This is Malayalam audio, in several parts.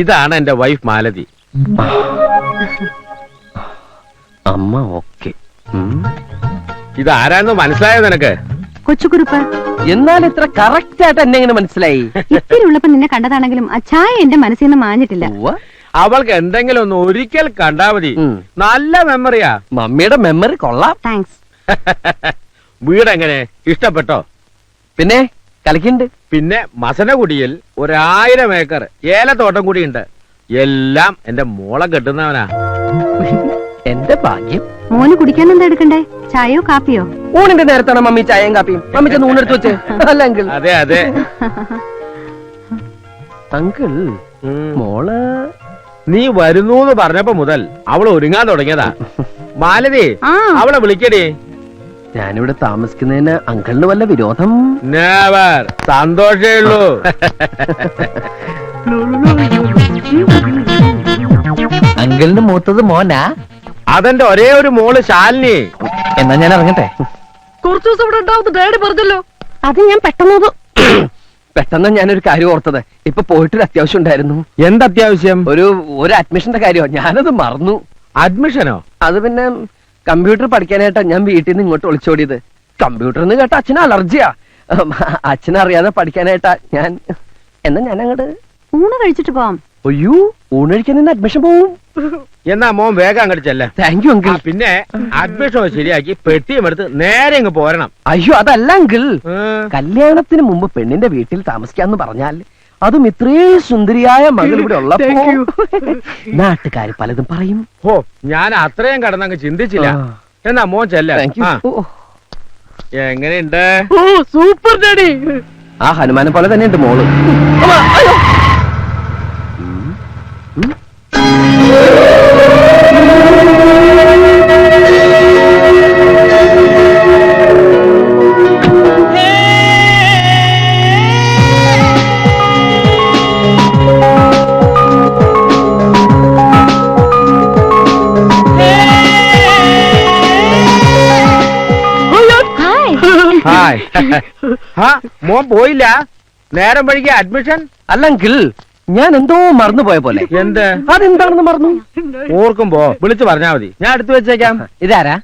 ഇതാണ് എന്റെ വൈഫ് മാലതി. അമ്മ ഓക്കെ. ഇതാരാന്ന് മനസ്സിലായോ നിനക്ക്? കൊച്ചുകുറുപ്പ്. എന്നാൽ ഇത്ര കറക്റ്റ് ആയിട്ട് എന്നെ എങ്ങനെ മനസ്സിലായി? ഇത്തിരി ഉള്ളപ്പോ നിന്നെ കണ്ടതാണെങ്കിലും ആ ചായ എന്റെ മനസ്സിൽ നിന്ന് മാഞ്ഞിട്ടില്ല. അവൾക്ക് എന്തെങ്കിലും ഒന്ന് ഒരിക്കൽ കണ്ടാ മതി. നല്ല മെമ്മറിയാ. മമ്മിയുടെ മെമ്മറി കൊള്ളാം. താങ്ക്സ്. വീടെങ്ങനെ ഇഷ്ടപ്പെട്ടോ? പിന്നെ കളിക്കുന്നുണ്ട്. പിന്നെ മസനഗുഡിയിൽ 1000 ഏക്കർ ഏലത്തോട്ടം കൂടിയുണ്ട്. എല്ലാം എന്റെ മോളെ കെട്ടുന്നവനാ. എന്റെ ഭാഗ്യം. മോന് കുടിക്കാൻ എന്താ എടുക്കണ്ടേ? ചായയോ കാപ്പിയോ? ഊണിന്റെ നേരത്താണ് മമ്മി ചായയും കാപ്പിയും. മമ്മി ചെന്ന് ഊണെടുത്ത് വെച്ച്. അല്ല അങ്കിൾ. അതെ അതെ. അങ്കിൾ, മോള് നീ വരുന്നൂന്ന് പറഞ്ഞപ്പോ മുതൽ അവൾ ഒരുങ്ങാൻ തുടങ്ങിയതാ. മാലതി, അവളെ വിളിക്കടി. ഞാനിവിടെ താമസിക്കുന്നതിന് അങ്കിളിന് വല്ല വിരോധം? നെവർ. സന്തോഷേ ഉള്ളൂ. അങ്കിളിന് മൂത്തത് മോനാ? അതെന്റെ ഒരേ ഒരു മോള് ശാലിനി. എന്നാ ഞാൻ ഇറങ്ങട്ടെ. കുറച്ചു ദിവസം ഇവിടെ ഉണ്ടാവും ഡാഡി പറഞ്ഞല്ലോ. അത് ഞാൻ പെട്ടെന്ന് ഞാനൊരു കാര്യം ഓർത്തത്. ഇപ്പൊ പോയിട്ടൊരു അത്യാവശ്യം ഉണ്ടായിരുന്നു. എന്തത്യാവശ്യം? ഒരു അഡ്മിഷന്റെ കാര്യമോ? ഞാനത് മറന്നു. അഡ്മിഷനോ? അത് പിന്നെ കമ്പ്യൂട്ടർ പഠിക്കാനായിട്ടാ ഞാൻ വീട്ടിൽ നിന്ന് ഇങ്ങോട്ട് ഒളിച്ചോടിയത്. കമ്പ്യൂട്ടർ എന്ന് കേട്ട അച്ഛന് അലർജിയാ. അച്ഛനറിയാതെ പഠിക്കാനായിട്ടാ ഞാൻ. എന്നാ ഞാൻ അങ്ങോട്ട് ഊണ് കഴിച്ചിട്ട് പോവാം. അയ്യോ, ഊണ് കഴിക്കാൻ നിന്ന് അഡ്മിഷൻ പോവും. എന്നാ മോൻ വേഗം അങ്ങോട്ട് ചെല്ല. Thank you uncle. പിന്നെ അഡ്മിഷൻ ശരിയാക്കി പെട്ടിയും എടുത്ത് നേരെ ഇങ്ങ് പോരണം. അയ്യോ, അതല്ല അങ്കിൾ. കല്യാണത്തിന് മുമ്പ് പെണ്ണിന്റെ വീട്ടിൽ താമസിക്കാന്ന് പറഞ്ഞാൽ, അതും ഇത്രയും സുന്ദരിയായ മകൾ ഇവിടെ ഉള്ളപ്പോ നാട്ടുകാര് പലതും പറയും. ഓ, ഞാൻ അത്രയും കടന്നങ്ങ് ചിന്തിച്ചില്ല. എന്നാ മോൻ ചെല്ല. എങ്ങനെയുണ്ട്? Super daddy. ആ ഹനുമാനെ പോലെ തന്നെ ഉണ്ട് മോള്. മോൻ പോയില്ല? നേരം വഴിക്ക് അഡ്മിഷൻ? അല്ലെങ്കിൽ ഞാൻ എന്തോ മറന്നുപോയ പോലെ. എന്ത്? അതെന്താണെന്ന് മറന്നു. ഓർക്കുമ്പോ വിളിച്ചു പറഞ്ഞാ മതി, ഞാൻ എടുത്തു വെച്ചേക്കാം. ഇതാരാ?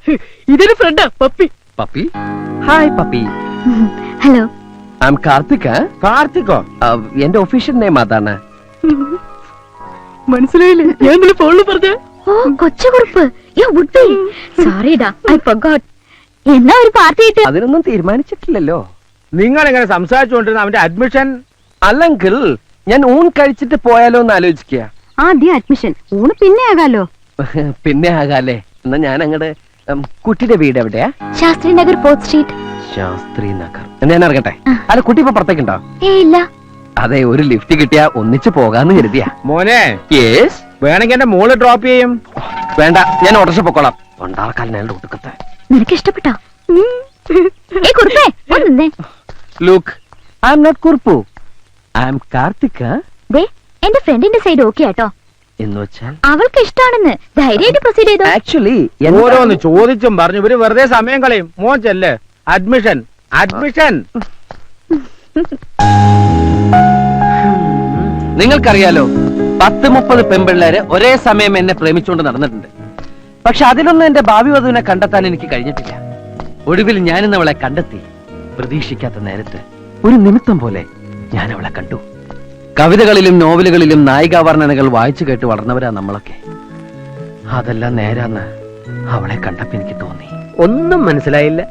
ഇതൊരു ഫ്രണ്ടാ, Pappi. Pappi? Hi Pappi. Hello, I am Karthik. കാർത്തിക്കോ? എന്റെ ഒഫീഷ്യൽ നെയിം അതാണ്. മനസ്സിലായില്ലേ? ഞാൻ ഫോണിൽ പറഞ്ഞ. ഓ, കൊച്ചുകുറുപ്പ്. സോറിടാ, ഐ ഫർഗോട്ട്. എന്നാ ഒരു പാർട്ടി കിട്ടി? അതിനൊന്നും തീരുമാനിച്ചിട്ടില്ലല്ലോ. നിങ്ങൾ എങ്ങനെ സംസാരിച്ചുകൊണ്ടിരുന്ന അവന്റെ അഡ്മിഷൻ? അല്ലെങ്കിൽ ഞാൻ ഊൺ കഴിച്ചിട്ട് പോയാലോ എന്ന് ആലോചിക്കുക. ആദ്യം അഡ്മിഷൻ, ഊണ് പിന്നെ ആകാലോ. പിന്നെ ആകാലേ. എന്നാ ഞാൻ അങ്ങടെ കുട്ടിയുടെ വീട് എവിടെയാ? Shastri Nagar, fourth street. ശാസ്ത്രി നഗർ. ഞാൻ ഇറങ്ങട്ടെ. അല്ല, കുട്ടി ഇപ്പൊ പുറത്തേക്കുണ്ടോ? ഇല്ല. അതെ, ഒരു ലിഫ്റ്റ് കിട്ടിയാ ഒന്നിച്ച് പോകാന്ന് കരുതിയാ. മോനെ, യെസ്. വേണമെങ്കിൽ എന്റെ മോള് ഡ്രോപ്പ് ചെയ്യും. വേണ്ട, ഞാൻ ഓട്ടോറിക്ഷ പൊക്കോളാം. കൊണ്ടാർക്കാലിനാളുടെ ഒടുക്കത്തെ. നിനക്ക് ഇഷ്ടപ്പെട്ടോ? Look, I am not Kurppu, I am Karthik. എന്റെ ഫ്രണ്ടിന്റെ സൈഡ് ഓക്കെ ആട്ടോ. എന്ന് വെച്ചാൽ അവൾക്ക് ഇഷ്ടമാണെന്ന് ധൈര്യമായിട്ട് പ്രൊസീഡ് ചെയ്തോ. ആക്ച്വലി ഓരോന്ന് ചോദിച്ചും പറഞ്ഞു ഇവര് വെറുതെ സമയം കളയും. മോൻ ചെല്ല്. Admission, admission. നിങ്ങൾക്കറിയാലോ, 10-30 പെൺപിള്ളേര് ഒരേ സമയം എന്നെ പ്രേമിച്ചുകൊണ്ട് നടന്നിട്ടുണ്ട്. പക്ഷെ അതിലൊന്നും എന്റെ ഭാവി വധുവിനെ കണ്ടെത്താൻ എനിക്ക് കഴിഞ്ഞിട്ടില്ല. ഒടുവിൽ ഞാനിന്ന് അവളെ കണ്ടെത്തി. പ്രതീക്ഷിക്കാത്ത നേരത്ത് ഒരു നിമിത്തം പോലെ ഞാൻ അവളെ കണ്ടു. കവിതകളിലും നോവലുകളിലും നായികാവർണ്ണനകൾ വായിച്ചു കേട്ട് വളർന്നവരാ നമ്മളൊക്കെ. അതെല്ലാം നേരാന്ന് അവളെ കണ്ടപ്പോ എനിക്ക് തോന്നി. ഒന്നും മനസ്സിലായില്ല.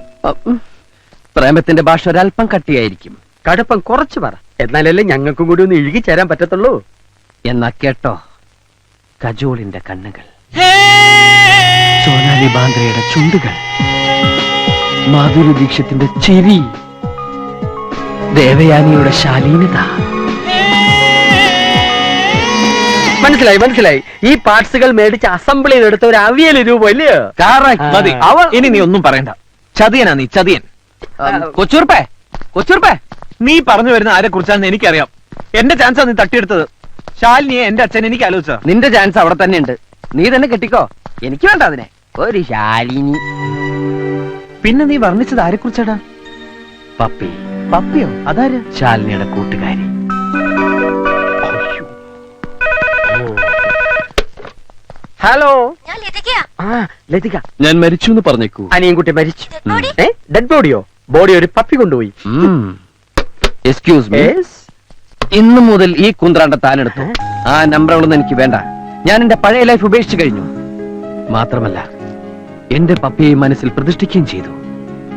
പ്രേമത്തിന്റെ ഭാഷ ഒരല്പം കട്ടിയായിരിക്കും. കടുപ്പം കുറച്ച് പറ, എന്നാലല്ലേ ഞങ്ങൾക്കും കൂടി ഒന്ന് ഇഴുകി ചേരാൻ പറ്റത്തുള്ളൂ. എന്നാ കേട്ടോ, കജോളിന്റെ കണ്ണുകൾ, സോനാലി ബാന്ദ്രയുടെ ചുണ്ടുകൾ, മാധുരി ദീക്ഷിത്തിന്റെ ചിരി, ദേവയാനിയുടെ ശാലീനത. മനസ്സിലായി. ഈ പാർട്സുകൾ മേടിച്ച് അസംബിൾ ചെയ്തെടുത്ത ഒരു അവിയൽ രൂപ ഇല്ലയോ? മതി. ഇനി നീ ഒന്നും പറയണ്ട. ചതിയനാ നീ, ചതിയൻ. കൊച്ചുറുപ്പേ, നീ പറഞ്ഞു വരുന്ന ആരെ കുറിച്ചാണെന്ന് എനിക്കറിയാം. എന്റെ ചാൻസാ നീ തട്ടിയെടുത്തത്. ശാലിനിയെ എന്റെ അച്ഛൻ എനിക്ക് ആലോചിച്ച. നിന്റെ ചാൻസ് അവിടെ തന്നെ ഉണ്ട്. നീ തന്നെ കെട്ടിക്കോ. എനിക്ക് വേണ്ട അതിനെ. ഒരു ശാലിനി. പിന്നെ നീ വർണ്ണിച്ചത് ആരെ കുറിച്ചാടാ? പപ്പി. പപ്പിയോ? അതാര്? ശാലിനിയുടെ കൂട്ടുകാരി. ഹലോ ഞാൻ ലതികയാ. ലതിക, ഞാൻ മരിച്ചു എന്ന് പറഞ്ഞേക്കൂ. അനിയൻകുട്ടി മരിച്ചു. Dead body? ഡെഡ് ബോഡിയോ? ബോഡി ഒരു പപ്പി കൊണ്ടുപോയി. Excuse me, Yes. ഇന്നു മുതൽ ഈ കുന്ത്രാണ്ട താനെടുത്തു. ആ നമ്പറുകളൊന്നും എനിക്ക് വേണ്ട. ഞാൻ എന്റെ പഴയ ലൈഫ് ഉപേക്ഷിച്ചു കഴിഞ്ഞു. മാത്രമല്ല എന്റെ പപ്പിയെ മനസ്സിൽ പ്രതിഷ്ഠിക്കുകയും ചെയ്തു.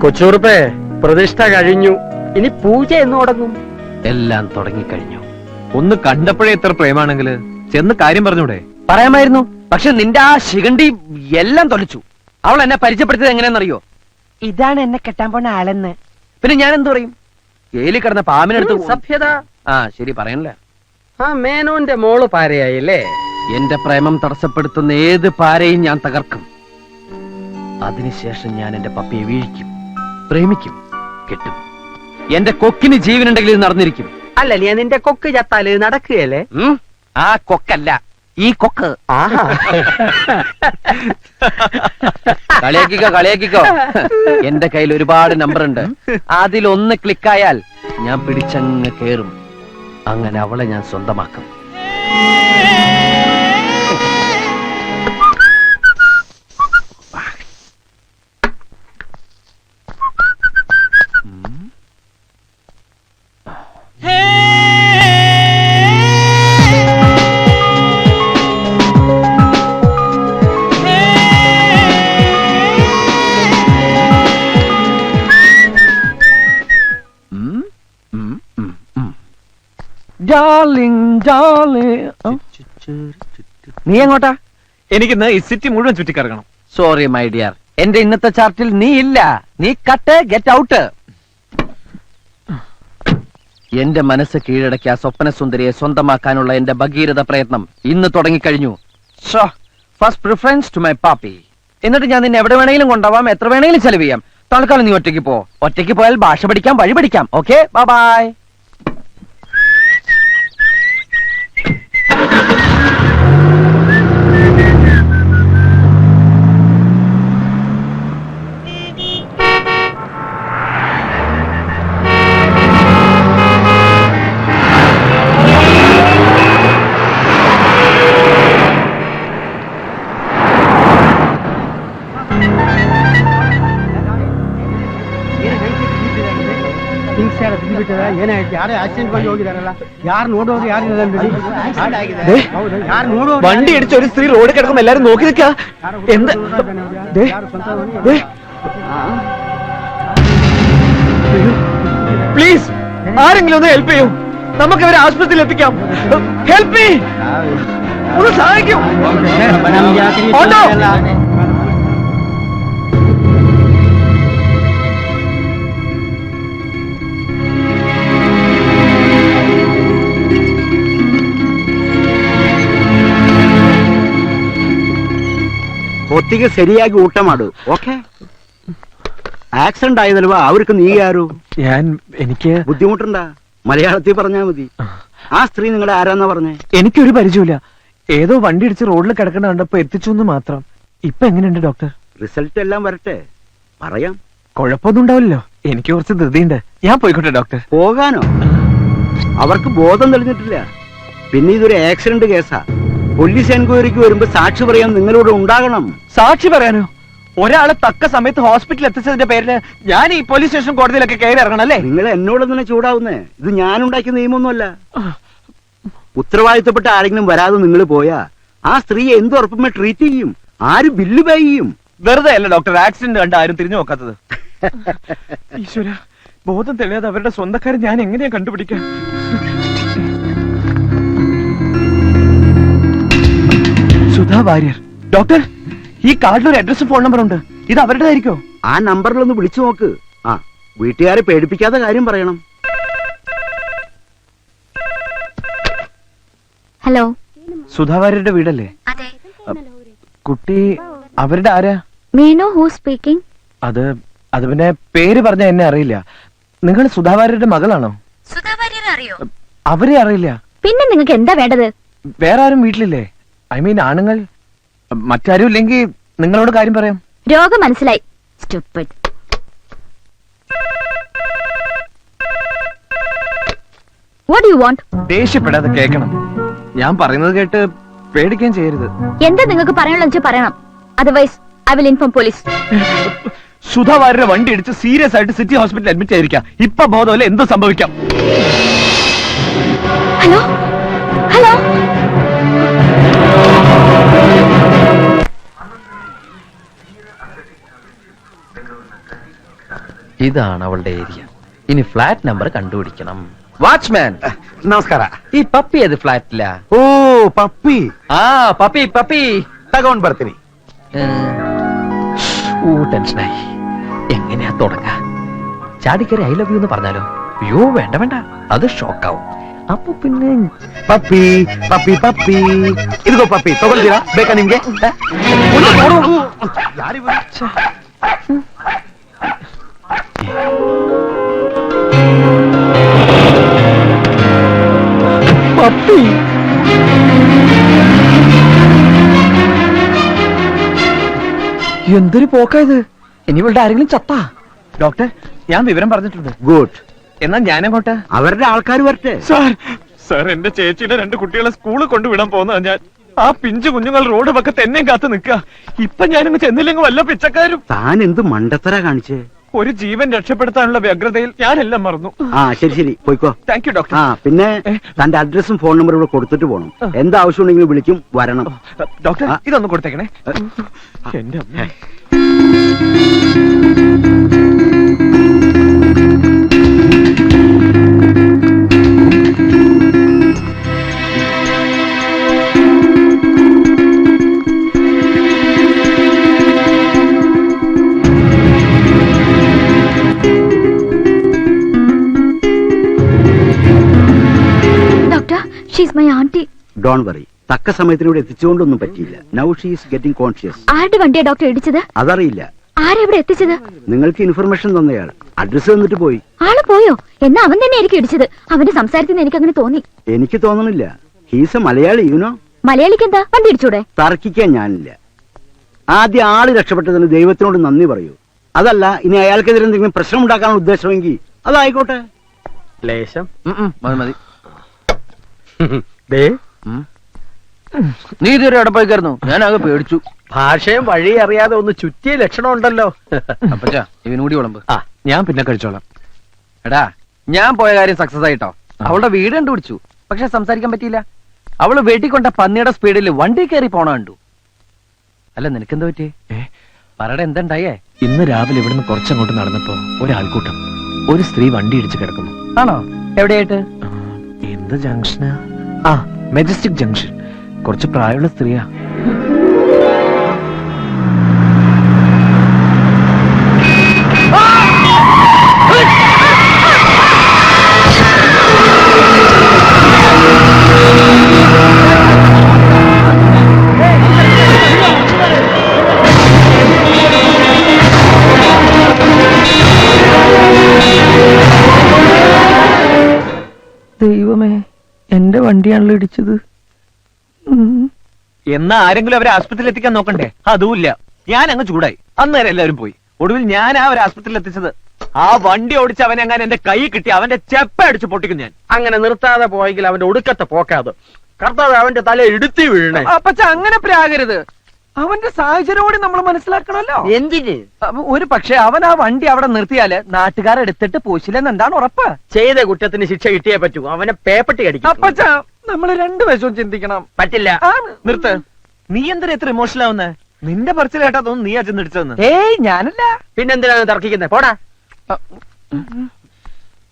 കൊച്ചുറുപ്പേ, പ്രതിഷ്ഠ കഴിഞ്ഞു. ഇനി പൂജ എന്ന് തുടങ്ങും. എല്ലാം തുടങ്ങിക്കഴിഞ്ഞു. ഒന്ന് കണ്ടപ്പോഴേ എത്ര പ്രേമാണെങ്കിൽ ചെന്ന് കാര്യം പറഞ്ഞൂടെ? പറയാമായിരുന്നു, പക്ഷെ നിന്റെ ആ ശിഖണ്ഡി എല്ലാം തൊലച്ചു. അവൾ എന്നെ പരിചയപ്പെടുത്തിയത് എങ്ങനെയാണെന്നറിയോ? ഇതാണ് എന്നെ കെട്ടാൻ പോണ ആളെന്ന്. പിന്നെ ഞാൻ എന്തു പറയും? ജയിലിൽ കിടന്ന പാമ്പിനെടുത്ത് സഭ്യത. ആ ശരി, പറയണില്ല. ആ മേനോന്റെ മോള് പാരയായില്ലേ? എന്റെ പ്രേമം തടസ്സപ്പെടുത്തുന്ന ഏത് പാരയും ഞാൻ തകർക്കും. അതിനുശേഷം ഞാൻ എന്റെ പപ്പിയെ വീഴിക്കും, പ്രേമിക്കും, കെട്ടും. എന്റെ കൊക്കിന് ജീവനുണ്ടെങ്കിൽ ഇത് നടന്നിരിക്കും. അല്ല, നീ നിന്റെ കൊക്ക് ചത്താല് നടക്കുകയല്ലേ? ആ കൊക്കല്ല, ഈ കൊക്ക്. ആഹാ. കളിയാക്കിക്കോ. എന്റെ കയ്യിൽ ഒരുപാട് നമ്പർ ഉണ്ട്. അതിലൊന്ന് ക്ലിക്കായാൽ ഞാൻ പിടിച്ചങ്ങ് കേറും. അങ്ങനെ അവളെ ഞാൻ സ്വന്തമാക്കും. നീ എങ്ങോട്ടാ? എനിക്കിന്ന് ഈ സിറ്റി മുഴുവൻ ചുറ്റിക്കറങ്ങണം. സോറി മൈ ഡിയർ, എന്റെ ഇന്നത്തെ ചാർട്ടിൽ നീ ഇല്ല. നീ കട്ട്, ഗെറ്റ് ഔട്ട്. എന്റെ മനസ്സ് കീഴടക്കിയ സ്വപ്ന സുന്ദരിയെ സ്വന്തമാക്കാനുള്ള എന്റെ ഭഗീരഥ പ്രയത്നം ഇന്ന് തുടങ്ങിക്കഴിഞ്ഞു. ഫസ്റ്റ് പ്രിഫറൻസ് ടു മൈ പാപ്പി. എന്നിട്ട് ഞാൻ നിന്നെ എവിടെ വേണമെങ്കിലും കൊണ്ടുപോവാം, എത്ര വേണമെങ്കിലും ചെലവ് ചെയ്യാം. തൽക്കാലം നീ ഒറ്റയ്ക്ക് പോ. ഒറ്റയ്ക്ക് പോയാൽ ഭാഷ പഠിക്കാം, വഴി പഠിക്കാം. Okay, bye bye. വണ്ടി അടിച്ച ഒരു സ്ത്രീ റോഡിൽ കിടക്കുമ്പോ എല്ലാരും നോക്കി നിൽക്കാ. എന്ത്? പ്ലീസ്, ആരെങ്കിലും ഒന്ന് ഹെൽപ്പ് ചെയ്യൂ. നമുക്ക് ഇവരെ ആശുപത്രിയിൽ എത്തിക്കാം. ഹെൽപ്പ് മീ, ഒന്ന് സഹായിക്കൂ. ഓട്ടോ. ಹೊತ್ತಿಗೆ ಸರಿಯಾಗಿ ಊಟ ಮಾಡು. ಓಕೆ? ആക്സിഡന്റ് ആയതല്ലോ, അവർക്ക് നീ ആരോ? എനിക്ക് ബുദ്ധിമുട്ടുണ്ടാ? മലയാളത്തിൽ പറഞ്ഞാ മതി. ആ സ്ത്രീ നിങ്ങളുടെ ആരാന്നാ പറഞ്ഞേ? എനിക്കൊരു പരിചയമില്ല. ഏതോ വണ്ടി ഇടിച്ച് റോഡിൽ കിടക്കണ കണ്ടപ്പോ എത്തിച്ചു എന്ന് മാത്രം. ഇപ്പൊ എങ്ങനെയുണ്ട് ഡോക്ടർ? റിസൾട്ട് എല്ലാം വരട്ടെ, പറയാം. കുഴപ്പമൊന്നും ഉണ്ടാവില്ലല്ലോ. എനിക്ക് കുറച്ച് ധൃതിയുണ്ട്. ഞാൻ പോയിക്കോട്ടെ ഡോക്ടർ? പോകാനോ? അവർക്ക് ബോധം തെളിഞ്ഞിട്ടില്ല. പിന്നെ ഇതൊരു ആക്സിഡന്റ് കേസാ. പോലീസ് എൻക്വയറിക്ക് വരുമ്പോ സാക്ഷി പറയാൻ നിങ്ങളോട് ഉണ്ടാകണം. സാക്ഷി പറയാനോ? ഒരാളെ തക്ക സമയത്ത് ഹോസ്പിറ്റലിൽ എത്തിച്ചതിന്റെ പേരില് ഞാൻ ഈ പോലീസ് സ്റ്റേഷൻ കോടതിയിലൊക്കെ കയറി ഇറങ്ങണം അല്ലേ? നിങ്ങൾ എന്നോട് തന്നെ ചൂടാവുന്നേ. ഇത് ഞാനുണ്ടാക്കിയ നിയമമൊന്നുമല്ല. ഉത്തരവാദിത്തപ്പെട്ട ആരെങ്കിലും വരാതെ നിങ്ങൾ പോയാ ആ സ്ത്രീയെ എന്ത് ഉറപ്പുമേ ട്രീറ്റ് ചെയ്യും? ആര് ബില്ല് പേ ചെയ്യും? വെറുതെ അല്ല ഡോക്ടർ ആക്സിഡന്റ് കണ്ട് ആരും തിരിഞ്ഞു നോക്കാത്തത്. ഈശ്വര, ബോധം തെളിയാതെ അവരുടെ സ്വന്തക്കാരെ ഞാൻ എങ്ങനെയാ കണ്ടുപിടിക്കാം? സുധാ വാര്യർ. ഡോക്ടർ, ഈ കാർഡിലൊരു അഡ്രസ്സും ഫോൺ നമ്പർ ഉണ്ട്. ഇത് അവരുടെ ആയിരിക്കോ? ആ നമ്പറിലൊന്ന് വിളിച്ചു നോക്ക്. ആ, വീട്ടുകാരെ പേടിപ്പിക്കാത്ത കാര്യം പറയണം. ഹലോ. സുധാ വാര്യരുടെ വീടല്ലേ? അതെ. കുട്ടി അവരുടെ ആരാ? Menon who speaking? അത് പിന്നെ പേര് പറഞ്ഞ എന്നെ അറിയില്ല. നിങ്ങൾ സുധാ വാര്യരുടെ മകളാണോ? സുധാ വാര്യർ അറിയോ? അവരെ അറിയില്ല. പിന്നെ നിങ്ങൾക്ക് എന്താ വേണ്ടത്? വേറെ ആരും വീട്ടിലില്ലേ? ഐ മീൻ ആണുങ്ങൾ. മറ്റാരും ഇല്ലെങ്കിൽ നിങ്ങളോട് കാര്യം പറയാം. രോഗം മനസ്സിലായി. Stupid. What do you want? ദേഷ്യപ്പെടാതെ കേൾക്കണം. ഞാൻ പറയുന്നത് കേട്ട് പേടിക്കുകയും ചെയ്യരുത്. എന്താ നിങ്ങൾക്ക് പറയാനുള്ള വെച്ചാൽ പറയണം, otherwise I will inform police. സുധാവാര്യരുടെ വണ്ടി ഇടിച്ച് സീരിയസ് ആയിട്ട് സിറ്റി ഹോസ്പിറ്റലിൽ അഡ്മിറ്റ് ആയിരിക്കാം. ഇപ്പൊ ബോധമല്ല, എന്ത് സംഭവിക്കാം. ഹലോ ഹലോ, ഇതാണ് അവളുടെ ഏരിയ. ഇനി ഫ്ലാറ്റ് നമ്പർ കണ്ടുപിടിക്കണം. വാച്ച്മാൻ ನಮಸ್ಕಾರ. ഈ പപ്പി ഏത് ഫ്ലാറ്റില? ಓ ಪಪ್ಪಿ ആ പപ്പി പപ്പി. ತಗೊಂಡ್ ಬರ್ತೀನಿ. ടെൻഷനായി. എങ്ങനെയാ തുടങ്ങാ? ചാടിക്കറി ഐ ലവ് യു എന്ന് പറഞ്ഞാലോ? അയ്യോ വേണ്ട വേണ്ട, അത് ഷോക്കാവും. അപ്പൊ പിന്നെ ಪಪ್ಪಿ ಪಪ್ಪಿ ಪಪ್ಪಿ ಇದಿಗೋ ಪಪ್ಪಿ ತಗೊಳ್ತೀರಾ? ಬೇಕಾ ನಿಮ್ಗೆ? പപ്പി എന്തൊരു പോക്കായത്. ഇനി ഇവളുടെ ആരെങ്കിലും ചത്താ? ഡോക്ടർ, ഞാൻ വിവരം പറഞ്ഞിട്ടുണ്ട്. ഗുഡ്. എന്നാ ഞാനങ്ങോട്ട്. അവരുടെ ആൾക്കാർ വരട്ടെ. സാർ എന്റെ ചേച്ചിയുടെ 2 കുട്ടികളെ സ്കൂളിൽ കൊണ്ടുവിടാൻ പോകുന്നതാ ഞാൻ. ആ പിഞ്ചു കുഞ്ഞുങ്ങൾ റോഡ് പക്കത്ത് എന്നെ കാത്തു നിൽക്കുക. ഇപ്പൊ ഞാനങ്ങ് ചെന്നില്ലെങ്കിൽ വല്ല പിച്ചക്കാരും. താൻ എന്ത് മണ്ടത്തര കാണിച്ചേ? ഒരു ജീവൻ രക്ഷപ്പെടുത്താനുള്ള വ്യഗ്രതയിൽ ഞാനെല്ലാം മറന്നു. ആ ശരി ശരി, പോയിക്കോ. Thank you doctor. ആ പിന്നെ തന്റെ അഡ്രസ്സും ഫോൺ നമ്പറും ഇവിടെ കൊടുത്തിട്ട് പോകണം. എന്താവശ്യം ഉണ്ടെങ്കിലും വിളിക്കും, വരണം. ഡോക്ടർ, ആ. ഇതൊന്ന് കൊടുത്തേക്കണേ. എന്റെ അമ്മ. Doctor, she's my aunty. Don't worry, തക്ക സമയത്തിന് ഇവിടെ എത്തിച്ചുകൊണ്ടൊന്നും പറ്റിയില്ല. Now she is getting conscious. ആരുടെ വണ്ടിയാ ഡോക്ടർ ഇടിച്ചത്? അതറിയില്ല. ആരാ ഇവിടെ എത്തിച്ചത്? നിങ്ങൾക്ക് ഇൻഫർമേഷൻ തന്നയാൾ അഡ്രസ് തന്നിട്ട് പോയി. ആള് പോയോ? എന്നാ അവൻ തന്നെ ആയിരിക്കും ഇടിച്ചത്. അവന്റെ സംസാരത്തിൽ നിന്ന് എനിക്ക് അങ്ങനെ തോന്നി. എനിക്ക് തോന്നണില്ല. He's A Malayali, you know. മലയാളിക്ക് എന്താ വണ്ടി ഇടിച്ചൂടെ? തർക്കിക്കാൻ ഞാനില്ല. ആദ്യം ആള് രക്ഷപ്പെട്ടതിന് ദൈവത്തിനോട് നന്ദി പറയൂ. അതല്ല, ഇനി അയാൾക്കെതിരെ എന്തെങ്കിലും പ്രശ്നം ഉണ്ടാക്കാനുള്ള ഉദ്ദേശമെങ്കിൽ അതായിക്കോട്ടെ. ലേശം മതി മതി. ദേ, നീ ഇതുവരെ എവിടെ പോയിക്കായിരുന്നു? ഞാൻ ആകെ പേടിച്ചു. ഭാഷയും വഴി അറിയാതെ ഒന്ന് ചുറ്റിയ ലക്ഷണം ഉണ്ടല്ലോ. അപ്പച്ചാ ഇവനൂടി വിളമ്പ്. ആ, ഞാൻ പിന്നെ കഴിച്ചോളാം. എടാ, ഞാൻ പോയ കാര്യം സക്സസ് ആയിട്ടോ. അവളുടെ വീട് കണ്ടുപിടിച്ചു, പക്ഷെ സംസാരിക്കാൻ പറ്റിയില്ല. അവള് വെട്ടിക്കൊണ്ട പന്നിയുടെ സ്പീഡിൽ വണ്ടി കയറി പോണ കണ്ടു. അല്ല, നിനക്കെന്താ പറ്റി? പറയുടെ എന്തുണ്ടായേ? ഇന്ന് രാവിലെ ഇവിടുന്ന് കുറച്ചങ്ങോട്ട് നടന്നപ്പോ ഒരാൾക്കൂട്ടം, ഒരു സ്ത്രീ വണ്ടി ഇടിച്ച് കിടക്കുന്നു. ആണോ? എവിടെയായിട്ട്? എന്ത് ജംഗ്ഷന്? ആ, മെജസ്റ്റിക് ജംഗ്ഷൻ. കുറച്ച് പ്രായമുള്ള സ്ത്രീയാ. ദൈവമേ, എന്റെ വണ്ടിയാണല്ലോ ഇടിച്ചത്. എന്നാ ആരെങ്കിലും അവരെ ആസ്പത്രിയിൽ എത്തിക്കാൻ നോക്കണ്ടേ? അതുമില്ല. ഞാൻ അങ്ങ് ചൂടായി. അന്നേരം എല്ലാവരും പോയി. ഒടുവിൽ ഞാൻ അവരെ ആസ്പത്രിയിൽ എത്തിച്ചത്. ആ വണ്ടി ഓടിച്ച് അവനെ അങ്ങനെ എന്റെ കൈ കിട്ടി അവന്റെ ചെപ്പ അടിച്ച് പൊട്ടിക്കും ഞാൻ. അങ്ങനെ നിർത്താതെ പോയെങ്കിൽ അവന്റെ ഒടുക്കത്തെ പോക്കാത്. കർത്താവ് അവന്റെ തല ഇടുത്തി വീഴണേ. അപ്പച്ച അങ്ങനെ പ്രാകരുത്. അവന്റെ സാഹചര്യം കൂടി നമ്മൾ മനസ്സിലാക്കണമല്ലോ. എന്തിന്? ഒരു പക്ഷെ അവൻ ആ വണ്ടി അവിടെ നിർത്തിയാല് നാട്ടുകാരെടുത്തിട്ട് പോശില്ലെന്ന് എന്താണ് ഉറപ്പ്? ചെയ്ത കുറ്റത്തിന് ശിക്ഷ കിട്ടിയേ പറ്റൂ. അവനെ പേപ്പട്ടി അടിക്കും. അപ്പച്ച നമ്മള് രണ്ടു വശവും ചിന്തിക്കണം. പറ്റില്ല. നിർത്ത്. നീ എന്തിനാ എത്ര ഇമോഷണൽ ആവുന്നേ? നിന്റെ പറച്ചിൽ കേട്ടാ തോന്നുന്നു നീ അച്ഛൻ ഇടിച്ചതെന്ന്. ഏയ്, ഞാനല്ല. പിന്നെന്തിനാണ് തർക്കിക്കുന്നത്? പോടാ.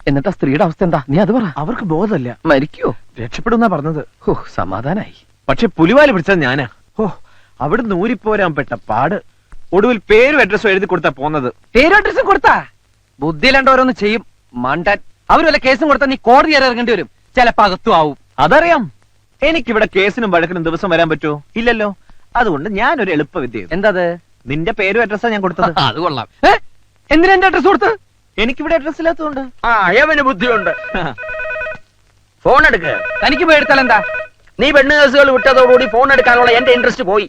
എന്നിട്ട് ആ സ്ത്രീയുടെ അവസ്ഥ എന്താ? നീ അത് പറ. അവർക്ക് ബോധമല്ല. മരിക്കോ? രക്ഷപ്പെടുന്നാ പറഞ്ഞത്. ഓ, സമാധാനായി. പക്ഷെ പുലിവാല് പിടിച്ചത് ഞാനാ. ഓ, അവിടുന്ന് ഊരിപ്പോരാൻ പെട്ട പാട്. ഒടുവിൽ പേരും അഡ്രസ്സും എഴുതി കൊടുത്താ പോന്നത്. പേരും അഡ്രസ്സും കൊടുത്താ ബുദ്ധിയിലണ്ട ഓരോന്ന് ചെയ്യും. മണ്ടൻ. അവര് വല്ല കേസും കൊടുത്താൽ നീ കോടതി വരെ ഇറങ്ങേണ്ടി വരും. ചിലപ്പോ അകത്തും ആവും. അതറിയാം. എനിക്കിവിടെ കേസിനും വഴക്കിനും ദിവസം വരാൻ പറ്റുമോ? ഇല്ലല്ലോ. അതുകൊണ്ട് ഞാനൊരു എളുപ്പ വിദ്യ. എന്താ? നിന്റെ പേരും അഡ്രസ്സാ ഞാൻ കൊടുത്തത്. അത് കൊള്ളാം. എന്തിനാ എന്റെ അഡ്രസ് കൊടുത്ത്? എനിക്കിവിടെ അഡ്രസ് ഇല്ലാത്തതുകൊണ്ട്. ആ, അവന് ബുദ്ധിയുണ്ട്. ഫോൺ എടുക്ക്. തനിക്ക് പോയെടുത്താൽ എന്താ? നീ പെണ്ണ് കേസുകൾ വിട്ടതോടുകൂടി ഫോൺ എടുക്കാനുള്ള എന്റെ ഇൻട്രസ്റ്റ് പോയി.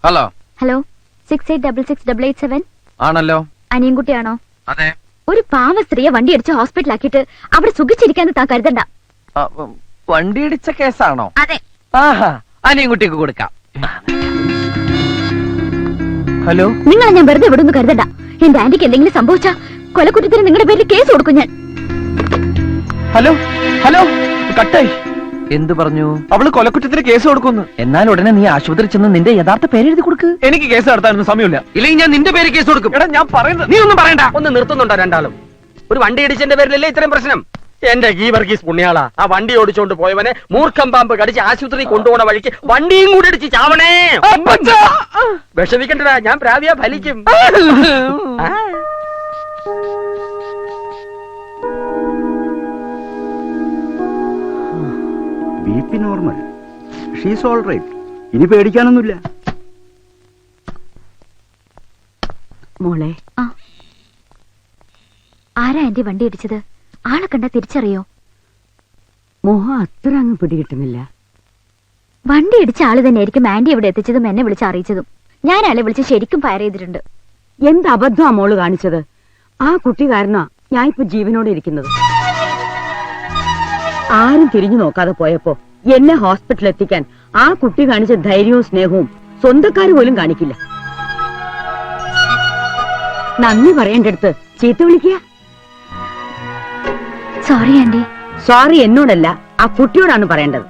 ഹലോ. ഹലോ, 68666887. ആണല്ലോ. അനിയൻകുട്ടിയാണോ? അതെ. ഒരു പാവ സ്ത്രീയെ വണ്ടി അടിച്ച് ഹോസ്പിറ്റലാക്കിയിട്ട് അവിടെ സുഖിച്ചിരിക്കാന്ന് താൻ കരുതണ്ട. വണ്ടി ഇടിച്ച കേസാണോ? അതെ. ആഹാ, അനിയൻകുട്ടിക്ക് കൊടുക്കാം. ഹലോ, നിങ്ങളെ ഞാൻ വെറുതെ വിടുന്നു കരുതണ്ട. എന്റെ ആന്റിക്ക് എന്തെങ്കിലും സംഭവിച്ചാ കൊലക്കുറ്റത്തിന് നിങ്ങളുടെ പേരിൽ കേസ് കൊടുക്കും ഞാൻ. ഹലോ, ഹലോ, കട്ടായി. എന്തു പറഞ്ഞു? അവള് കൊലക്കുറ്റത്തിന് കേസ് കൊടുക്കുന്നു. എന്നാൽ ഉടനെ നീ ആശുപത്രി ചെന്ന് നിന്റെ യഥാർത്ഥ പേരെഴുതി കൊടുക്ക്. എനിക്ക് കേസ് നടത്താനൊന്നും സമയമില്ല. ഇല്ലെങ്കിൽ ഞാൻ നിന്റെ പേര് കേസ് കൊടുക്കും. എടാ, ഞാൻ പറയുന്നത് നീ ഒന്നും പറയണ്ട. ഒന്ന് നിർത്തുന്നുണ്ടോ രണ്ടാളും? ഒരു വണ്ടി ഇടിച്ചതിന്റെ പേരിലല്ലേ ഇത്രയും പ്രശ്നം? എന്റെ ഈ വർഗീസ് പുണ്യാളാ, ആ വണ്ടി ഓടിച്ചോണ്ട് പോയവനെ മൂർഖം പാമ്പ് കടിച്ച് ആശുപത്രി കൊണ്ടുപോണ വഴിക്ക് വണ്ടിയും കൂടി ഇടിച്ച് ചാവണേ. വിഷമിക്കണ്ടടാ, ഞാൻ പ്രാവിയാ ഫലിക്കും. BP normal, she's all right. ഇനി പേടിക്കാനൊന്നുമില്ല. മോളെ, ആരാ ആന്റി വണ്ടി ഇടിച്ചത്? ആളെ കണ്ടാ തിരിച്ചറിയോ? മോഹം അത്ര അങ്ങ് പിടികിട്ടുന്നില്ല. വണ്ടി ഇടിച്ച ആള് തന്നെയായിരിക്കും ആന്റി ഇവിടെ എത്തിച്ചതും എന്നെ വിളിച്ച് അറിയിച്ചതും. ഞാൻ ആളെ വിളിച്ച് ശരിക്കും ഫയർ ചെയ്തിട്ടുണ്ട്. എന്ത് അബദ്ധമാ മോള് കാണിച്ചത്? ആ കുട്ടി കാരണമാ ഞാൻ ഇപ്പൊ ജീവനോടെ ഇരിക്കുന്നത്. ആരും തിരിഞ്ഞു നോക്കാതെ പോയപ്പോ എന്നെ ഹോസ്പിറ്റലിൽ എത്തിക്കാൻ ആ കുട്ടി കാണിച്ച ധൈര്യവും സ്നേഹവും സ്വന്തക്കാര് പോലും കാണിക്കില്ല. നന്ദി പറയേണ്ടടുത്ത് ചീത്ത വിളിക്കുക. Sorry aunty. സോറി എന്നോടല്ല, ആ കുട്ടിയോടാണ് പറയേണ്ടത്.